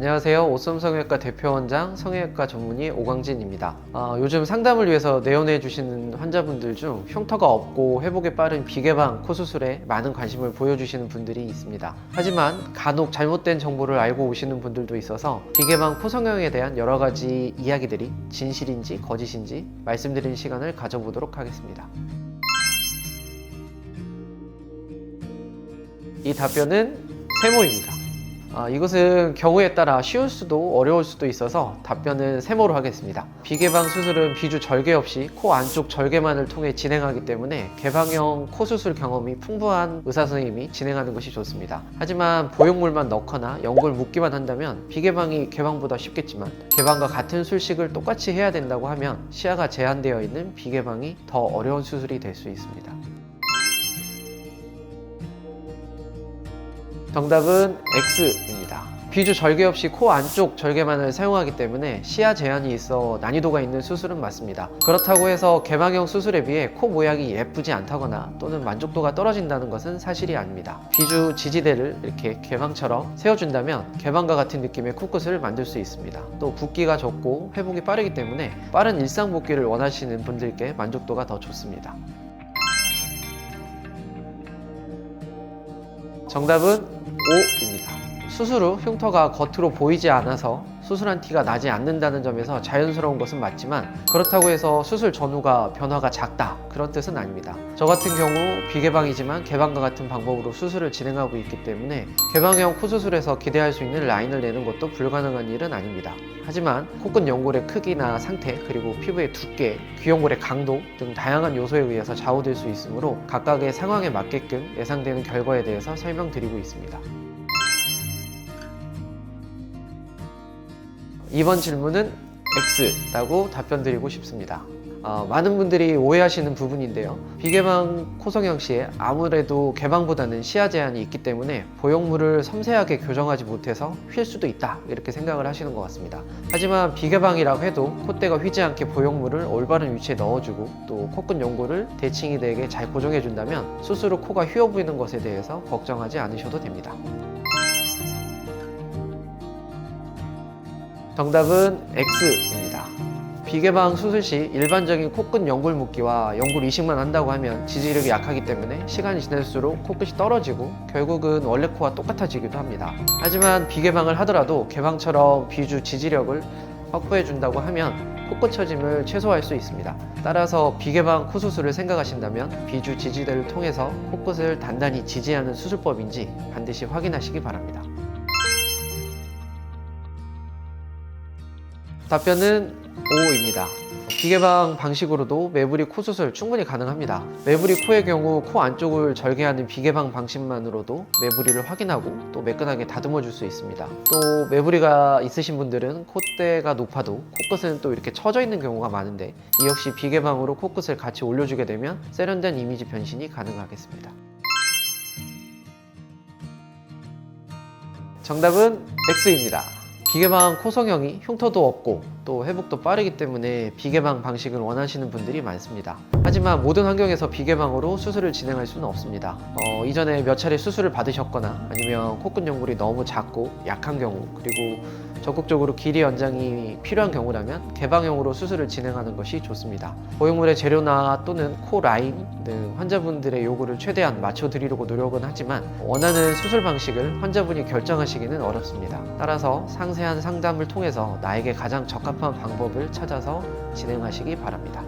안녕하세요. 오썸 성형외과 대표원장 성형외과 전문의 오광진입니다. 요즘 상담을 위해서 내원해 주시는 환자분들 중 흉터가 없고 회복이 빠른 비개방 코 수술에 많은 관심을 보여주시는 분들이 있습니다. 하지만 간혹 잘못된 정보를 알고 오시는 분들도 있어서 비개방 코 성형에 대한 여러 가지 이야기들이 진실인지 거짓인지 말씀드리는 시간을 가져보도록 하겠습니다. 이 답변은 세모입니다. 이것은 경우에 따라 쉬울 수도 어려울 수도 있어서 답변은 세모로 하겠습니다. 비개방 수술은 비주 절개 없이 코 안쪽 절개만을 통해 진행하기 때문에 개방형 코 수술 경험이 풍부한 의사 선생님이 진행하는 것이 좋습니다. 하지만 보형물만 넣거나 연골 묶기만 한다면 비개방이 개방보다 쉽겠지만 개방과 같은 술식을 똑같이 해야 된다고 하면 시야가 제한되어 있는 비개방이 더 어려운 수술이 될 수 있습니다. 정답은 X입니다. 비주 절개 없이 코 안쪽 절개만을 사용하기 때문에 시야 제한이 있어 난이도가 있는 수술은 맞습니다. 그렇다고 해서 개방형 수술에 비해 코 모양이 예쁘지 않다거나 또는 만족도가 떨어진다는 것은 사실이 아닙니다. 비주 지지대를 이렇게 개방처럼 세워준다면 개방과 같은 느낌의 코끝을 만들 수 있습니다. 또 붓기가 적고 회복이 빠르기 때문에 빠른 일상 복귀를 원하시는 분들께 만족도가 더 좋습니다. 정답은 O입니다. 수술 후 흉터가 겉으로 보이지 않아서 수술한 티가 나지 않는다는 점에서 자연스러운 것은 맞지만 그렇다고 해서 수술 전후가 변화가 작다 그런 뜻은 아닙니다. 저 같은 경우 비개방이지만 개방과 같은 방법으로 수술을 진행하고 있기 때문에 개방형 코 수술에서 기대할 수 있는 라인을 내는 것도 불가능한 일은 아닙니다. 하지만 코끝 연골의 크기나 상태 그리고 피부의 두께, 귀연골의 강도 등 다양한 요소에 의해서 좌우될 수 있으므로 각각의 상황에 맞게끔 예상되는 결과에 대해서 설명드리고 있습니다. 이번 질문은 X라고 답변드리고 싶습니다. 많은 분들이 오해하시는 부분인데요. 비개방 코성형 시에 아무래도 개방보다는 시야 제한이 있기 때문에 보형물을 섬세하게 교정하지 못해서 휠 수도 있다 이렇게 생각을 하시는 것 같습니다. 하지만 비개방이라고 해도 콧대가 휘지 않게 보형물을 올바른 위치에 넣어주고 또 코끝 연골을 대칭이 되게 잘 고정해 준다면 수술 후 코가 휘어 보이는 것에 대해서 걱정하지 않으셔도 됩니다. 정답은 X입니다. 비개방 수술 시 일반적인 코끝 연골 묶기와 연골 이식만 한다고 하면 지지력이 약하기 때문에 시간이 지날수록 코끝이 떨어지고 결국은 원래 코와 똑같아지기도 합니다. 하지만 비개방을 하더라도 개방처럼 비주 지지력을 확보해 준다고 하면 코끝 처짐을 최소화할 수 있습니다. 따라서 비개방 코 수술을 생각하신다면 비주 지지대를 통해서 코끝을 단단히 지지하는 수술법인지 반드시 확인하시기 바랍니다. 답변은 O입니다. 비개방 방식으로도 매부리 코 수술 충분히 가능합니다. 매부리 코의 경우 코 안쪽을 절개하는 비개방 방식만으로도 매부리를 확인하고 또 매끈하게 다듬어 줄 수 있습니다. 또 매부리가 있으신 분들은 콧대가 높아도 코끝은 또 이렇게 처져 있는 경우가 많은데 이 역시 비개방으로 코끝을 같이 올려주게 되면 세련된 이미지 변신이 가능하겠습니다. 정답은 X입니다. 비개방 코 성형이 흉터도 없고 또 회복도 빠르기 때문에 비개방 방식을 원하시는 분들이 많습니다. 하지만 모든 환경에서 비개방으로 수술을 진행할 수는 없습니다. 이전에 몇 차례 수술을 받으셨거나 아니면 코끝 연골이 너무 작고 약한 경우 그리고 적극적으로 길이 연장이 필요한 경우라면 개방형으로 수술을 진행하는 것이 좋습니다. 보형물의 재료나 또는 코 라인 등 환자분들의 요구를 최대한 맞춰드리려고 노력은 하지만 원하는 수술 방식을 환자분이 결정하시기는 어렵습니다. 따라서 상세한 상담을 통해서 나에게 가장 적합한 방법을 찾아서 진행하시기 바랍니다.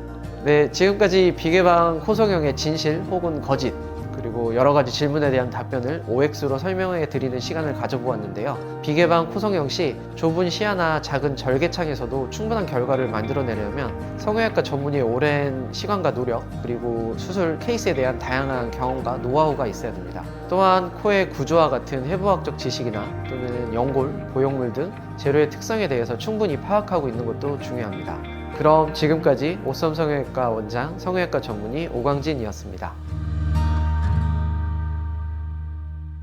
네, 지금까지 비개방 코 성형의 진실 혹은 거짓 그리고 여러 가지 질문에 대한 답변을 OX로 설명해 드리는 시간을 가져보았는데요. 비개방 코 성형 시 좁은 시야나 작은 절개창에서도 충분한 결과를 만들어내려면 성형외과 전문의의 오랜 시간과 노력 그리고 수술 케이스에 대한 다양한 경험과 노하우가 있어야 됩니다. 또한 코의 구조와 같은 해부학적 지식이나 또는 연골, 보형물 등 재료의 특성에 대해서 충분히 파악하고 있는 것도 중요합니다. 그럼 지금까지 오썸 성형외과 원장, 성형외과 전문의 오광진이었습니다.